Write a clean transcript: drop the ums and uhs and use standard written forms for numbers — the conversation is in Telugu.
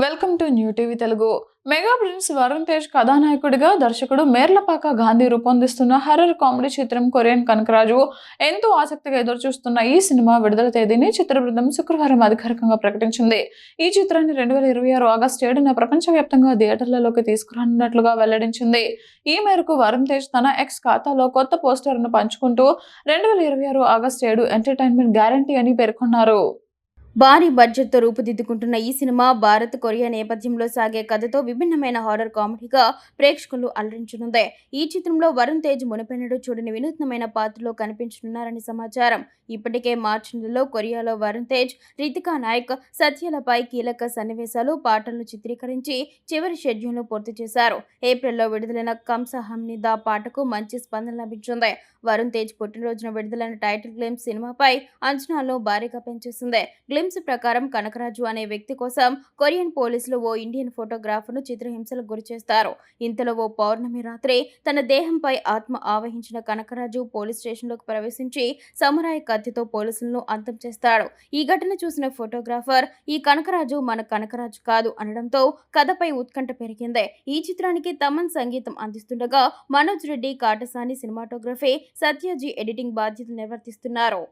Welcome to new TV Telugu. Mega prince Varun Tej కథానాయకుడిగా దర్శకుడు మేర్లపాక గాంధీ రూపొందిస్తున్న హర్రర్ కామెడీ చిత్రం కొరియన్ కనకరాజు ఎంతో ఆసక్తిగా ఎదురుచూస్తున్న ఈ సినిమా విడుదల తేదీని చిత్ర బృందం శుక్రవారం అధికారికంగా ప్రకటించింది. ఈ చిత్రాన్ని 2026 ఆగస్టు 7న ప్రపంచవ్యాప్తంగా థియేటర్లలోకి తీసుకురానున్నట్లుగా వెల్లడించింది. ఈ మేరకు వరుణ్ తేజ్ తన ఎక్స్ ఖాతాలో కొత్త పోస్టర్ను పంచుకుంటూ 2026 ఆగస్టు 7 ఎంటర్టైన్మెంట్ గ్యారంటీ అని పేర్కొన్నారు. భారీ బడ్జెట్తో రూపుదిద్దుకుంటున్న ఈ సినిమా భారత్ కొరియా నేపథ్యంలో సాగే కథతో విభిన్నమైన హారర్ కామెడీగా ప్రేక్షకులు అలరించనుంది. ఈ చిత్రంలో వరుణ్ తేజ్ మునుపెన్నడూ చూడని వినూత్నమైన పాత్రలో కనిపించనున్నారని సమాచారం. ఇప్పటికే మార్చి నెలలో కొరియాలో వరుణ్ తేజ్, రితికా నాయక్, సత్యలపై కీలక సన్నివేశాలు, పాటలను చిత్రీకరించి చివరి షెడ్యూల్ను పూర్తి చేశారు. ఏప్రిల్లో విడుదలైన కంస హమ్నిదా పాటకు మంచి స్పందన లభించింది. వరుణ్ తేజ్ పుట్టినరోజున విడుదలైన టైటిల్ గ్లిమ్స్ సినిమాపై అంచనాలను భారీగా పెంచేసింది. గ్లిమ్స్ ప్రకారం కనకరాజు అనే వ్యక్తి కోసం కొరియన్ పోలీసులు ఓ ఇండియన్ ఫోటోగ్రాఫర్ను చిత్రహింసలకు గురిచేస్తారు. ఇంతలో ఓ పౌర్ణమి రాత్రి తన దేహంపై ఆత్మ ఆవహించిన కనకరాజు పోలీస్ స్టేషన్లోకి ప్రవేశించి సమురాయ్ కత్తితో పోలీసులను అంతం చేస్తాడు. ఈ ఘటన చూసిన ఫోటోగ్రాఫర్ ఈ కనకరాజు మన కనకరాజు కాదు అనడంతో కథపై ఉత్కంఠ పెరిగింది. ఈ చిత్రానికి తమన్ సంగీతం అందిస్తుండగా మనోజ్ రెడ్డి కాటసాని సినిమాటోగ్రఫీ, సత్యజీ ఎడిటింగ్ బాధ్యతలు నిర్వర్తిస్తున్నారు.